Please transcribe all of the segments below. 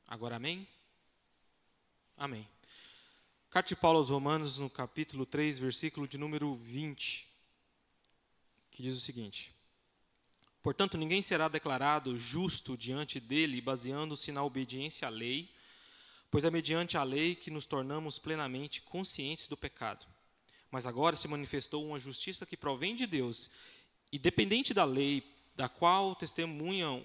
Agora amém? Amém. Carta de Paulo aos Romanos, no capítulo 3, versículo de número 20, que diz o seguinte: Portanto, ninguém será declarado justo diante dele, baseando-se na obediência à lei, pois é mediante a lei que nos tornamos plenamente conscientes do pecado. Mas agora se manifestou uma justiça que provém de Deus, independente da lei, da qual testemunham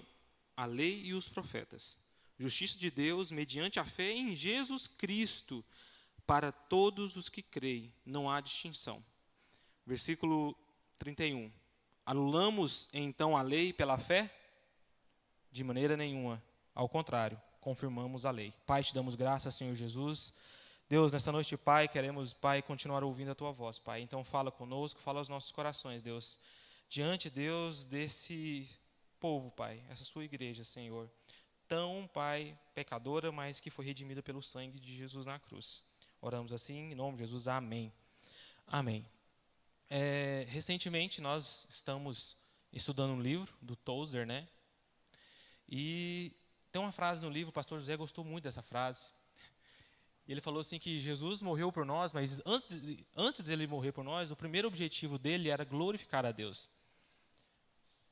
a lei e os profetas. Justiça de Deus mediante a fé em Jesus Cristo, para todos os que creem, não há distinção. Versículo 31. Anulamos então a lei pela fé? De maneira nenhuma. Ao contrário, confirmamos a lei. Pai, te damos graças, Senhor Jesus. Deus, nessa noite, Pai, queremos, Pai, continuar ouvindo a Tua voz, Pai. Então fala conosco, fala aos nossos corações, Deus. Diante, Deus, desse povo, Pai, essa sua igreja, Senhor. Tão, Pai, pecadora, mas que foi redimida pelo sangue de Jesus na cruz. Oramos assim, em nome de Jesus, amém. Amém. Recentemente, nós estamos estudando um livro do Tozer, né? E tem uma frase no livro, o pastor José gostou muito dessa frase. Ele falou assim que Jesus morreu por nós, mas antes de ele morrer por nós, o primeiro objetivo dele era glorificar a Deus.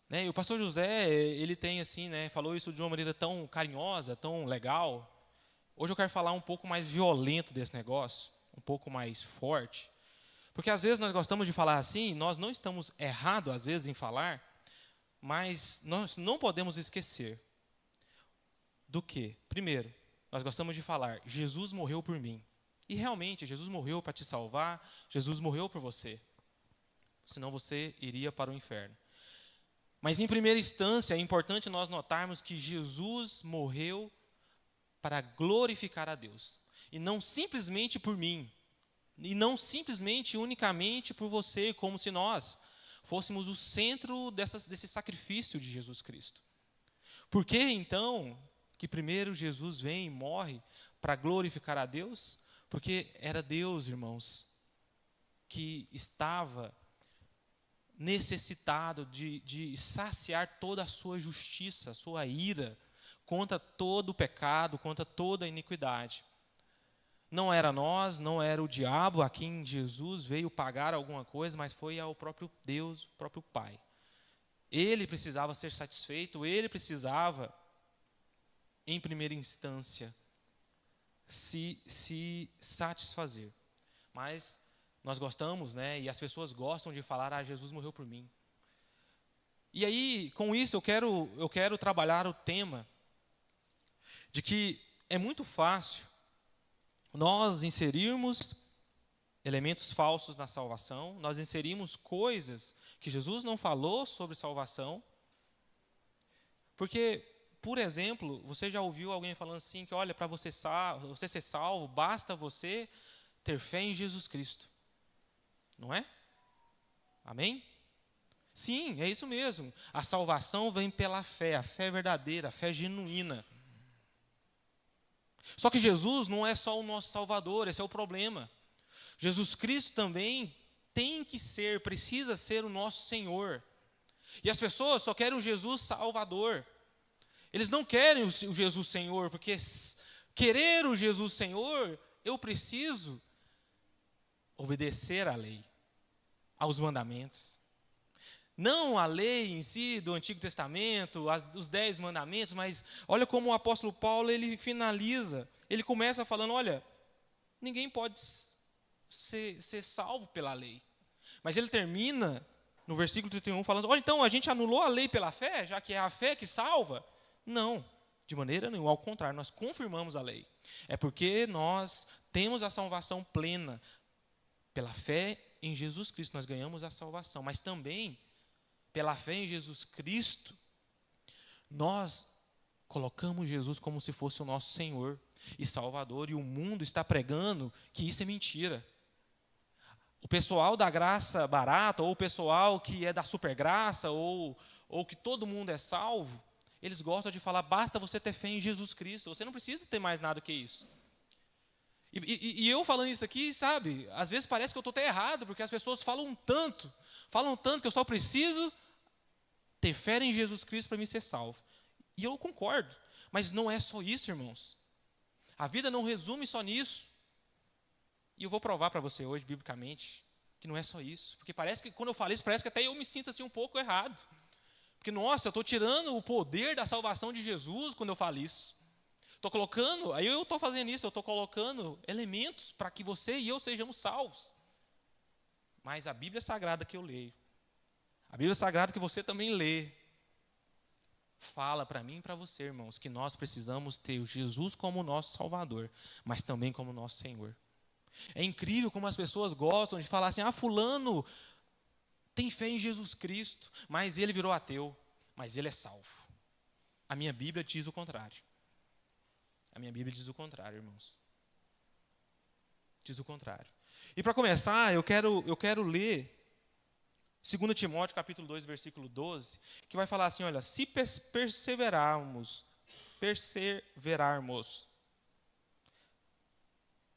Né? E o pastor José, ele tem assim, né, falou isso de uma maneira tão carinhosa, tão legal. Hoje eu quero falar um pouco mais violento desse negócio, um pouco mais forte. Porque às vezes nós gostamos de falar assim, nós não estamos errados às vezes em falar, mas nós não podemos esquecer do que, primeiro, nós gostamos de falar, Jesus morreu por mim. E realmente, Jesus morreu para te salvar, Jesus morreu por você. Senão você iria para o inferno. Mas em primeira instância, é importante nós notarmos que Jesus morreu para glorificar a Deus. E não simplesmente por mim. E não simplesmente, unicamente por você, como se nós fôssemos o centro desse sacrifício de Jesus Cristo. Por que, então, que primeiro Jesus vem e morre para glorificar a Deus? Porque era Deus, irmãos, que estava necessitado de saciar toda a sua justiça, a sua ira, contra todo o pecado, contra toda a iniquidade. Não era nós, não era o diabo a quem Jesus veio pagar alguma coisa, mas foi ao próprio Deus, o próprio Pai. Ele precisava ser satisfeito, ele precisava, em primeira instância, se satisfazer. Mas nós gostamos, né, e as pessoas gostam de falar, Jesus morreu por mim. E aí, com isso, eu quero trabalhar o tema de que é muito fácil nós inserirmos elementos falsos na salvação, nós inserimos coisas que Jesus não falou sobre salvação, porque, por exemplo, você já ouviu alguém falando assim, que olha, para você ser salvo, basta você ter fé em Jesus Cristo. Não é? Amém? Sim, é isso mesmo. A salvação vem pela fé, a fé verdadeira, a fé genuína. Só que Jesus não é só o nosso Salvador, esse é o problema. Jesus Cristo também precisa ser o nosso Senhor. E as pessoas só querem o Jesus Salvador. Eles não querem o Jesus Senhor, porque querer o Jesus Senhor, eu preciso obedecer à lei, aos mandamentos. Não a lei em si do Antigo Testamento, os 10 mandamentos, mas olha como o apóstolo Paulo ele finaliza. Ele começa falando, olha, ninguém pode ser salvo pela lei. Mas ele termina no versículo 31 falando, olha, então a gente anulou a lei pela fé, já que é a fé que salva? Não, de maneira nenhuma, ao contrário, nós confirmamos a lei. É porque nós temos a salvação plena. Pela fé em Jesus Cristo nós ganhamos a salvação, mas também pela fé em Jesus Cristo nós colocamos Jesus como se fosse o nosso Senhor e Salvador, e o mundo está pregando que isso é mentira. O pessoal da graça barata, ou o pessoal que é da supergraça, ou que todo mundo é salvo, eles gostam de falar, basta você ter fé em Jesus Cristo, você não precisa ter mais nada que isso. E eu falando isso aqui, sabe, às vezes parece que eu estou até errado, porque as pessoas falam tanto que eu só preciso ter fé em Jesus Cristo para me ser salvo. E eu concordo, mas não é só isso, irmãos. A vida não resume só nisso. E eu vou provar para você hoje, biblicamente, que não é só isso. Porque parece que, quando eu falo isso, parece que até eu me sinto assim um pouco errado. Porque, nossa, eu estou tirando o poder da salvação de Jesus quando eu falo isso. Estou colocando, aí eu estou fazendo isso, eu estou colocando elementos para que você e eu sejamos salvos. Mas a Bíblia Sagrada que eu leio, a Bíblia Sagrada que você também lê, fala para mim e para você, irmãos, que nós precisamos ter Jesus como nosso Salvador, mas também como nosso Senhor. É incrível como as pessoas gostam de falar assim, fulano tem fé em Jesus Cristo, mas ele virou ateu, mas ele é salvo. A minha Bíblia diz o contrário. A minha Bíblia diz o contrário, irmãos. Diz o contrário. E para começar, eu quero ler 2 Timóteo capítulo 2, versículo 12, que vai falar assim, olha, se perseverarmos,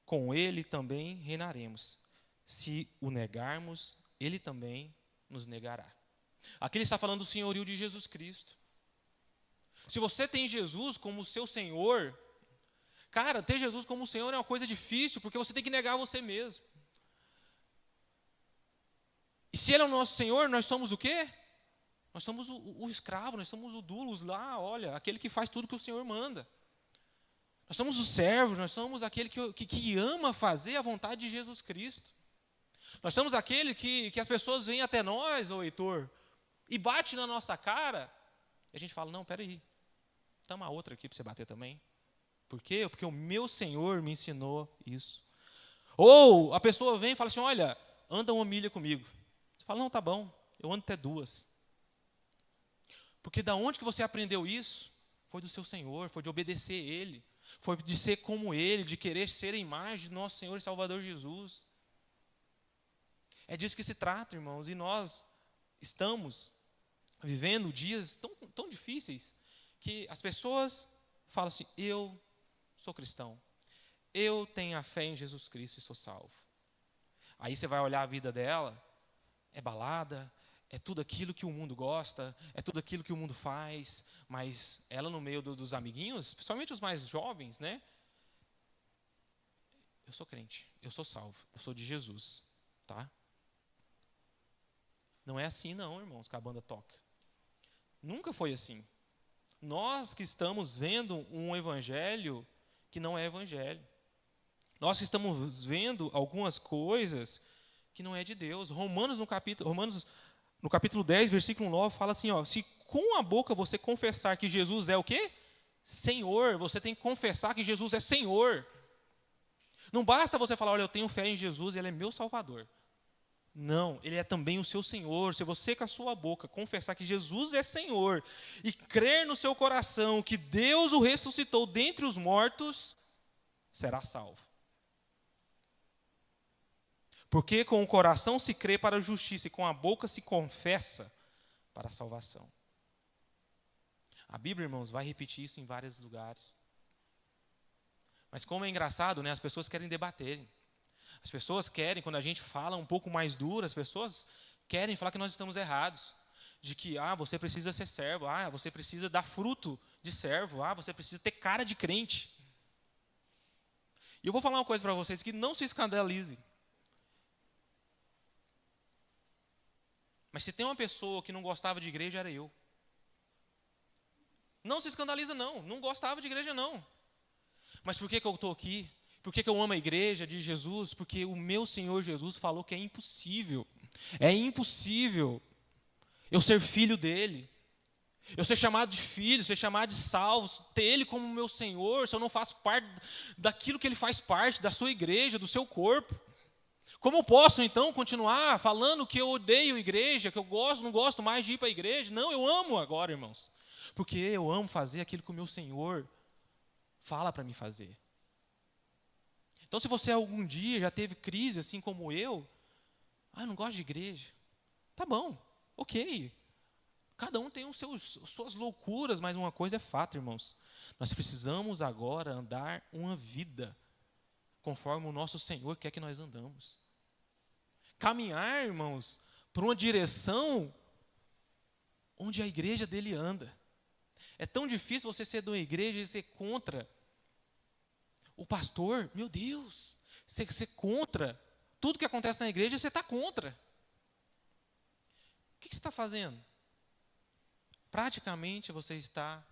com ele também reinaremos. Se o negarmos, ele também nos negará. Aqui ele está falando do senhorio de Jesus Cristo. Se você tem Jesus como seu Senhor, cara, ter Jesus como Senhor é uma coisa difícil, porque você tem que negar você mesmo. E se Ele é o nosso Senhor, nós somos o quê? Nós somos o escravo, nós somos o dulos lá, olha, aquele que faz tudo que o Senhor manda. Nós somos os servos, nós somos aquele que ama fazer a vontade de Jesus Cristo. Nós somos aquele que as pessoas vêm até nós, ô Heitor, e bate na nossa cara, e a gente fala, não, peraí, dá uma outra aqui para você bater também. Por quê? Porque o meu Senhor me ensinou isso. Ou a pessoa vem e fala assim, olha, anda 1 milha comigo. Você fala, não, tá bom, eu ando até 2. Porque da onde que você aprendeu isso? Foi do seu Senhor, foi de obedecer Ele, foi de ser como Ele, de querer ser a imagem do nosso Senhor e Salvador Jesus. É disso que se trata, irmãos, e nós estamos vivendo dias tão difíceis que as pessoas falam assim, eu sou cristão, eu tenho a fé em Jesus Cristo e sou salvo. Aí você vai olhar a vida dela, é balada, é tudo aquilo que o mundo gosta, é tudo aquilo que o mundo faz, mas ela no meio dos amiguinhos, principalmente os mais jovens, né? Eu sou crente, eu sou salvo, eu sou de Jesus, tá? Não é assim não, irmãos, que a banda toca. Nunca foi assim. Nós que estamos vendo um evangelho que não é evangelho. Nós que estamos vendo algumas coisas que não é de Deus. Romanos no capítulo 10, versículo 9, fala assim, ó, se com a boca você confessar que Jesus é o quê? Senhor, você tem que confessar que Jesus é Senhor. Não basta você falar, olha, eu tenho fé em Jesus, Ele é meu Salvador. Não, Ele é também o seu Senhor. Se você com a sua boca confessar que Jesus é Senhor e crer no seu coração que Deus o ressuscitou dentre os mortos, será salvo. Porque com o coração se crê para a justiça e com a boca se confessa para a salvação. A Bíblia, irmãos, vai repetir isso em vários lugares. Mas como é engraçado, né? As pessoas querem debater. As pessoas querem, quando a gente fala um pouco mais duro, as pessoas querem falar que nós estamos errados. De que, você precisa ser servo, você precisa dar fruto de servo, você precisa ter cara de crente. E eu vou falar uma coisa para vocês, que não se escandalize. Mas se tem uma pessoa que não gostava de igreja, era eu. Não se escandaliza não gostava de igreja não. Mas por que eu estou aqui? Por que eu amo a igreja de Jesus? Porque o meu Senhor Jesus falou que é impossível eu ser filho dele, eu ser chamado de filho, ser chamado de salvo, ter ele como meu Senhor, se eu não faço parte daquilo que ele faz parte, da sua igreja, do seu corpo. Como eu posso, então, continuar falando que eu odeio a igreja, que eu não gosto mais de ir para a igreja? Não, eu amo agora, irmãos. Porque eu amo fazer aquilo que o meu Senhor fala para me fazer. Então, se você algum dia já teve crise, assim como eu não gosto de igreja. Tá bom, ok. Cada um tem suas loucuras, mas uma coisa é fato, irmãos. Nós precisamos agora andar uma vida conforme o nosso Senhor quer que nós andamos. Caminhar, irmãos, por uma direção onde a igreja dele anda. É tão difícil você ser de uma igreja e ser contra O pastor, meu Deus, você contra. Tudo que acontece na igreja, você está contra. O que você está fazendo? Praticamente você está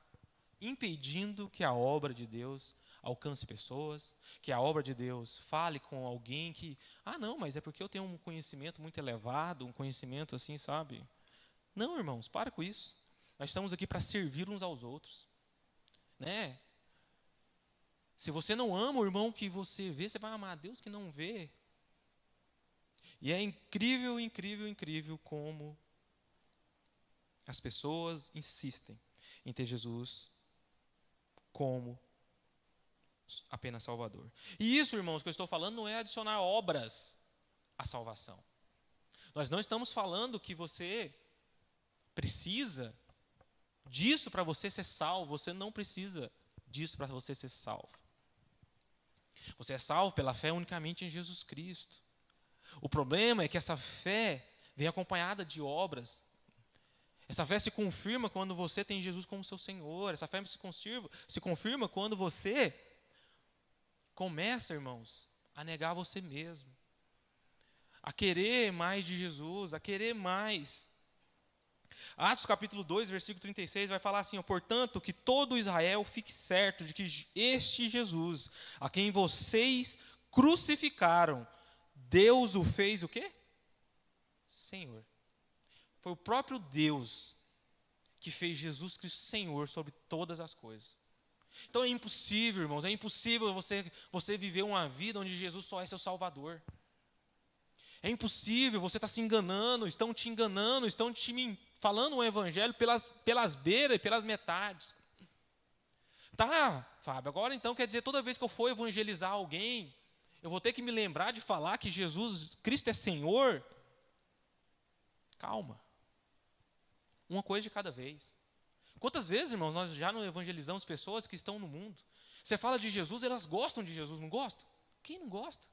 impedindo que a obra de Deus alcance pessoas, que a obra de Deus fale com alguém que, não, mas é porque eu tenho um conhecimento muito elevado, um conhecimento assim, sabe? Não, irmãos, para com isso. Nós estamos aqui para servir uns aos outros, né? Se você não ama o irmão que você vê, você vai amar a Deus que não vê. E é incrível, incrível, incrível como as pessoas insistem em ter Jesus como apenas Salvador. E isso, irmãos, que eu estou falando não é adicionar obras à salvação. Nós não estamos falando que você precisa disso para você ser salvo. Você não precisa disso para você ser salvo. Você é salvo pela fé unicamente em Jesus Cristo. O problema é que essa fé vem acompanhada de obras. Essa fé se confirma quando você tem Jesus como seu Senhor. Essa fé se confirma quando você começa, irmãos, a negar você mesmo. A querer mais de Jesus, a querer mais. Atos capítulo 2, versículo 36, vai falar assim, portanto, que todo Israel fique certo de que este Jesus, a quem vocês crucificaram, Deus o fez o quê? Senhor. Foi o próprio Deus que fez Jesus Cristo Senhor sobre todas as coisas. Então é impossível, irmãos, é impossível você viver uma vida onde Jesus só é seu Salvador. É impossível, você está se enganando, estão te falando um evangelho pelas beiras e pelas metades. Tá, Fábio, agora então quer dizer, toda vez que eu for evangelizar alguém, eu vou ter que me lembrar de falar que Jesus Cristo é Senhor? Calma. Uma coisa de cada vez. Quantas vezes, irmãos, nós já não evangelizamos pessoas que estão no mundo? Você fala de Jesus, elas gostam de Jesus, não gostam? Quem não gosta?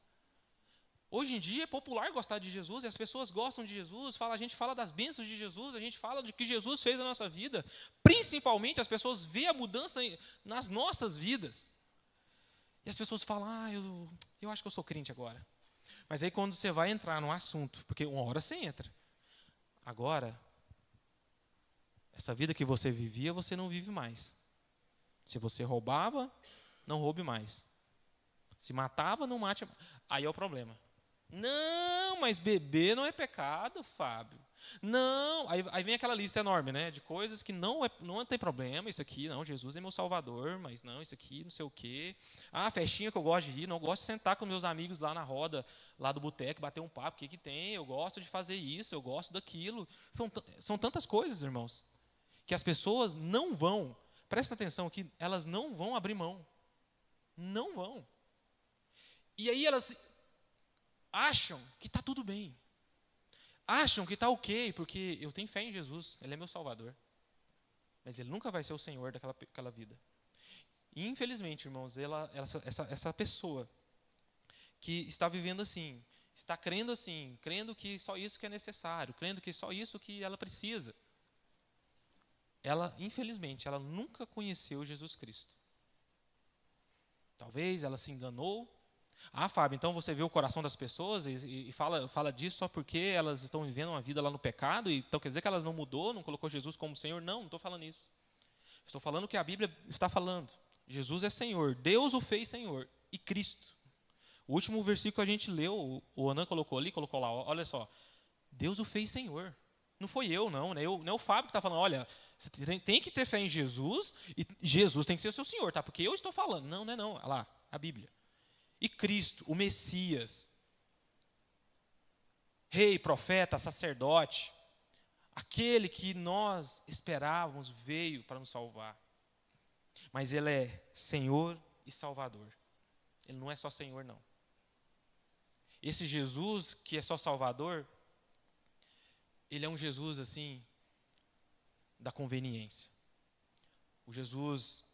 Hoje em dia é popular gostar de Jesus, e as pessoas gostam de Jesus, a gente fala das bênçãos de Jesus, a gente fala de que Jesus fez na nossa vida. Principalmente as pessoas veem a mudança nas nossas vidas. E as pessoas falam, eu acho que eu sou crente agora. Mas aí quando você vai entrar no assunto, porque uma hora você entra. Agora, essa vida que você vivia, você não vive mais. Se você roubava, não roube mais. Se matava, não mate mais. Aí é o problema. Não, mas beber não é pecado, Fábio. Não, aí vem aquela lista enorme, né, de coisas que não tem problema, isso aqui, não, Jesus é meu Salvador, mas não, isso aqui, não sei o quê. Festinha que eu gosto de ir, não gosto de sentar com meus amigos lá na roda, lá do boteco, bater um papo, o que tem, eu gosto de fazer isso, eu gosto daquilo. São tantas coisas, irmãos, que as pessoas não vão, presta atenção aqui, elas não vão abrir mão. Não vão. E aí elas acham que está tudo bem. Acham que está ok, porque eu tenho fé em Jesus, Ele é meu Salvador. Mas Ele nunca vai ser o Senhor daquela vida. E, infelizmente, irmãos, essa pessoa que está vivendo assim, está crendo assim, crendo que só isso que é necessário, crendo que só isso que ela precisa, ela, infelizmente, ela nunca conheceu Jesus Cristo. Talvez ela se enganou. Fábio, então você vê o coração das pessoas e fala disso só porque elas estão vivendo uma vida lá no pecado, e então quer dizer que elas não mudou, não colocou Jesus como Senhor? Não estou falando isso. Estou falando o que a Bíblia está falando. Jesus é Senhor, Deus o fez Senhor, e Cristo. O último versículo que a gente leu, o Anan colocou lá, olha só. Deus o fez Senhor. Não foi eu, não é o Fábio que está falando, olha, você tem que ter fé em Jesus, e Jesus tem que ser o seu Senhor, tá? Porque eu estou falando. Não, olha lá, a Bíblia. E Cristo, o Messias, rei, profeta, sacerdote, aquele que nós esperávamos veio para nos salvar. Mas Ele é Senhor e Salvador. Ele não é só Senhor, não. Esse Jesus que é só Salvador, Ele é um Jesus assim, da conveniência. O Jesus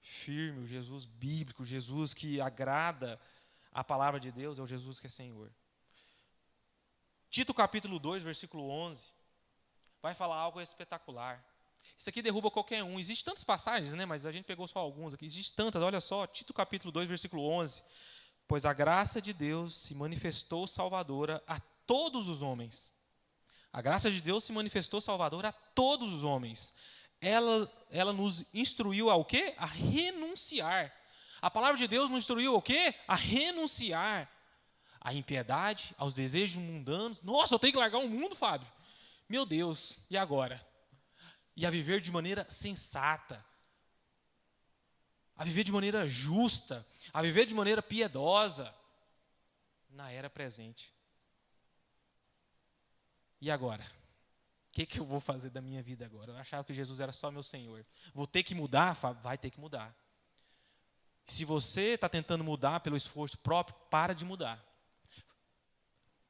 firme, o Jesus bíblico, o Jesus que agrada a palavra de Deus, é o Jesus que é Senhor. Tito capítulo 2, versículo 11, vai falar algo espetacular. Isso aqui derruba qualquer um. Existem tantas passagens, né? Mas a gente pegou só algumas aqui. Existem tantas, olha só, Tito capítulo 2, versículo 11. Pois a graça de Deus se manifestou salvadora a todos os homens. A graça de Deus se manifestou salvadora a todos os homens. Ela nos instruiu ao quê? A renunciar. A palavra de Deus nos instruiu ao quê? A renunciar à impiedade, aos desejos mundanos. Nossa, eu tenho que largar o mundo, Fábio. Meu Deus, e agora? E a viver de maneira sensata, a viver de maneira justa, a viver de maneira piedosa, na era presente. E agora? O que eu vou fazer da minha vida agora? Eu achava que Jesus era só meu Senhor. Vou ter que mudar? Vai ter que mudar. Se você está tentando mudar pelo esforço próprio, para de mudar.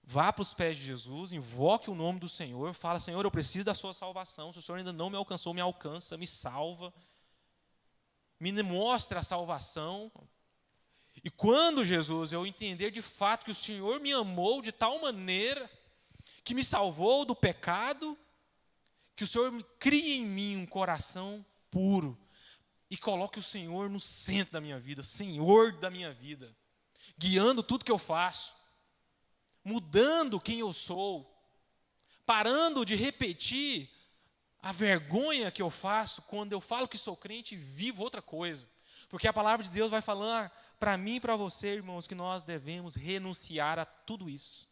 Vá para os pés de Jesus, invoque o nome do Senhor, fala, Senhor, eu preciso da sua salvação. Se o Senhor ainda não me alcançou, me alcança, me salva. Me mostra a salvação. E quando, Jesus, eu entender de fato que o Senhor me amou de tal maneira, que me salvou do pecado, que o Senhor crie em mim um coração puro e coloque o Senhor no centro da minha vida, Senhor da minha vida, guiando tudo que eu faço, mudando quem eu sou, parando de repetir a vergonha que eu faço quando eu falo que sou crente e vivo outra coisa. Porque a palavra de Deus vai falar para mim e para você, irmãos, que nós devemos renunciar a tudo isso.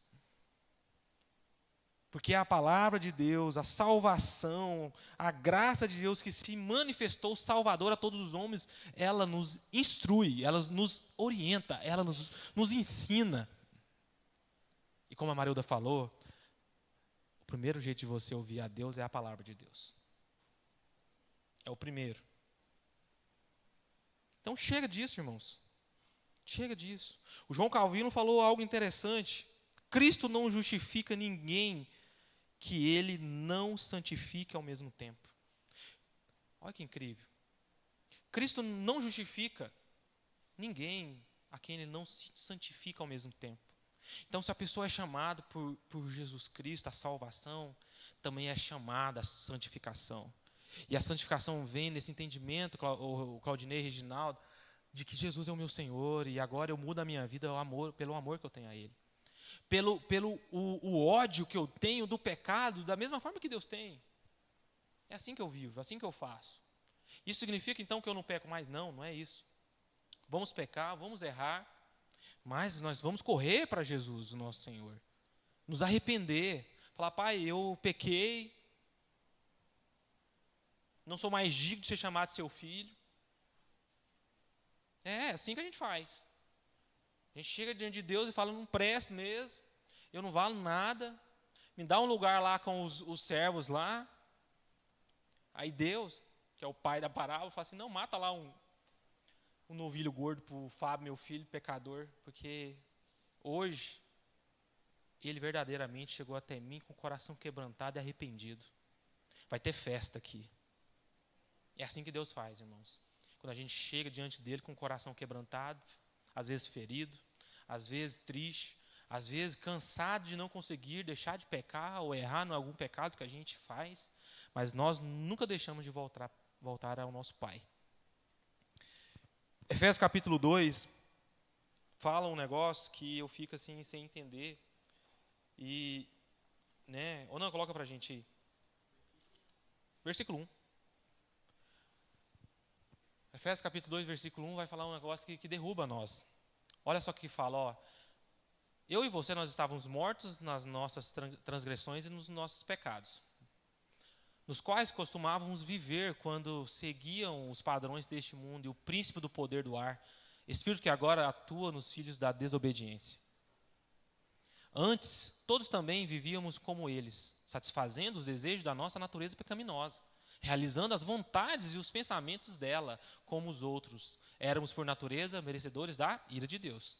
Porque a palavra de Deus, a salvação, a graça de Deus que se manifestou salvadora a todos os homens, ela nos instrui, ela nos orienta, ela nos ensina. E como a Marilda falou, o primeiro jeito de você ouvir a Deus é a palavra de Deus. É o primeiro. Então chega disso, irmãos. Chega disso. O João Calvino falou algo interessante. Cristo não justifica ninguém que ele não santifique ao mesmo tempo. Olha que incrível. Cristo não justifica ninguém a quem ele não se santifica ao mesmo tempo. Então, se a pessoa é chamada por Jesus Cristo, a salvação, também é chamada a santificação. E a santificação vem nesse entendimento, o Claudinei e Reginaldo, de que Jesus é o meu Senhor e agora eu mudo a minha vida pelo amor que eu tenho a Ele. Pelo ódio que eu tenho do pecado, da mesma forma que Deus tem. É assim que eu vivo, é assim que eu faço. Isso significa então que eu não peco mais? Não, não é isso. Vamos pecar, vamos errar, mas nós vamos correr para Jesus, o nosso Senhor. Nos arrepender. Falar, Pai, eu pequei, não sou mais digno de ser chamado seu filho. É assim que a gente faz. A gente chega diante de Deus e fala, não presto mesmo, eu não valo nada, me dá um lugar lá com os servos lá. Aí Deus, que é o pai da parábola, fala assim, não, mata lá um novilho gordo para o Fábio, meu filho, pecador, porque hoje ele verdadeiramente chegou até mim com o coração quebrantado e arrependido. Vai ter festa aqui. É assim que Deus faz, irmãos. Quando a gente chega diante dele com o coração quebrantado, às vezes ferido, às vezes triste, às vezes cansado de não conseguir deixar de pecar ou errar em algum pecado que a gente faz, mas nós nunca deixamos de voltar ao nosso Pai. Efésios capítulo 2 fala um negócio que eu fico assim sem entender. E, ou não, coloca para a gente aí. Versículo 1. Efésios capítulo 2, versículo 1 vai falar um negócio que derruba nós. Olha só o que fala, ó. Eu e você, nós estávamos mortos nas nossas transgressões e nos nossos pecados, nos quais costumávamos viver quando seguiam os padrões deste mundo e o príncipe do poder do ar, espírito que agora atua nos filhos da desobediência. Antes, todos também vivíamos como eles, satisfazendo os desejos da nossa natureza pecaminosa, realizando as vontades e os pensamentos dela, como os outros. Éramos, por natureza, merecedores da ira de Deus.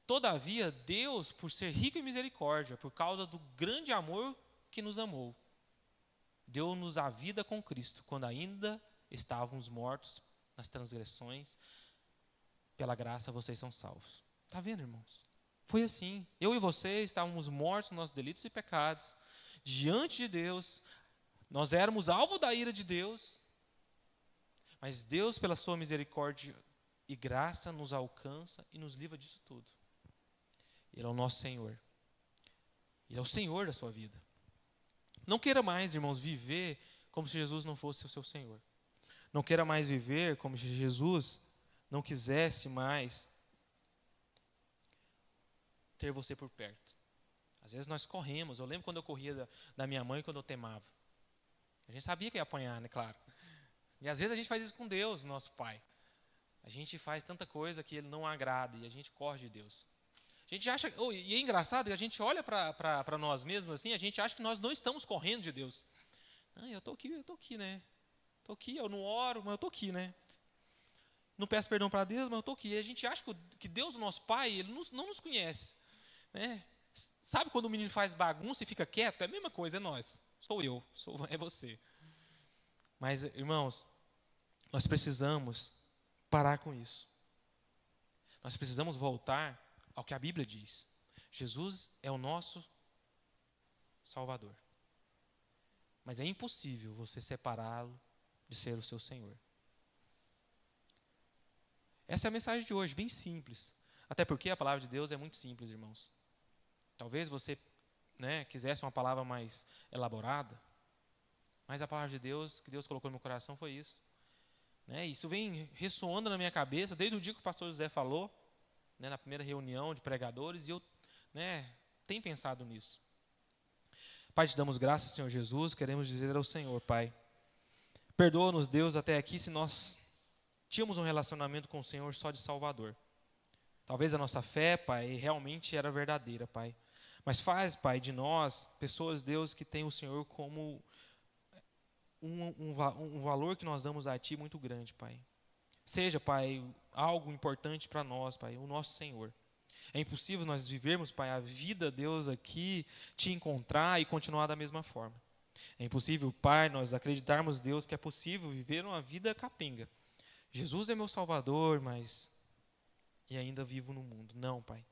Todavia, Deus, por ser rico em misericórdia, por causa do grande amor que nos amou, deu-nos a vida com Cristo, quando ainda estávamos mortos nas transgressões. Pela graça, vocês são salvos. Está vendo, irmãos? Foi assim. Eu e você estávamos mortos nos nossos delitos e pecados, diante de Deus. Nós éramos alvo da ira de Deus, mas Deus, pela sua misericórdia e graça, nos alcança e nos livra disso tudo. Ele é o nosso Senhor. Ele é o Senhor da sua vida. Não queira mais, irmãos, viver como se Jesus não fosse o seu Senhor. Não queira mais viver como se Jesus não quisesse mais ter você por perto. Às vezes nós corremos. Eu lembro quando eu corria da minha mãe, quando eu temava. A gente sabia que ia apanhar, né, claro. E às vezes a gente faz isso com Deus, nosso Pai. A gente faz tanta coisa que Ele não agrada e a gente corre de Deus. A gente acha, e é engraçado que a gente olha para nós mesmos assim, a gente acha que nós não estamos correndo de Deus. Eu estou aqui, né? Estou aqui, eu não oro, mas eu estou aqui, né? Não peço perdão para Deus, mas eu estou aqui. E a gente acha que Deus, o nosso Pai, Ele não nos conhece. Né? Sabe quando o menino faz bagunça e fica quieto? É a mesma coisa, é nós. É você. Mas, irmãos, nós precisamos parar com isso. Nós precisamos voltar ao que a Bíblia diz. Jesus é o nosso Salvador. Mas é impossível você separá-lo de ser o seu Senhor. Essa é a mensagem de hoje, bem simples. Até porque a palavra de Deus é muito simples, irmãos. Talvez você quisesse uma palavra mais elaborada, mas a palavra de Deus, que Deus colocou no meu coração, foi isso. Isso vem ressoando na minha cabeça desde o dia que o pastor José falou, na primeira reunião de pregadores, e eu tenho pensado nisso. Pai, te damos graças, Senhor Jesus, queremos dizer ao Senhor, Pai, perdoa-nos, Deus, até aqui, se nós tínhamos um relacionamento com o Senhor só de Salvador. Talvez a nossa fé, Pai, realmente era verdadeira, Pai. Mas faz, Pai, de nós, pessoas, Deus, que têm o Senhor como um valor que nós damos a Ti muito grande, Pai. Seja, Pai, algo importante para nós, Pai, o nosso Senhor. É impossível nós vivermos, Pai, a vida, Deus, aqui, Te encontrar e continuar da mesma forma. É impossível, Pai, nós acreditarmos, Deus, que é possível viver uma vida capenga. Jesus é meu Salvador, mas... e ainda vivo no mundo. Não, Pai.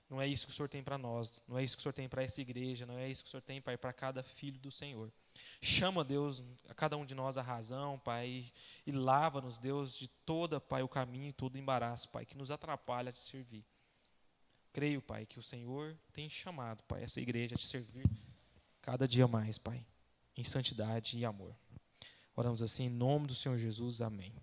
Não é isso que o Senhor tem para nós. Não é isso que o Senhor tem para essa igreja. Não é isso que o Senhor tem, Pai, para cada filho do Senhor. Chama, Deus, a cada um de nós a razão, Pai, e lava-nos, Deus, de todo, Pai, o caminho, todo o embaraço, Pai, que nos atrapalha a te servir. Creio, Pai, que o Senhor tem chamado, Pai, essa igreja a te servir cada dia mais, Pai, em santidade e amor. Oramos assim em nome do Senhor Jesus. Amém.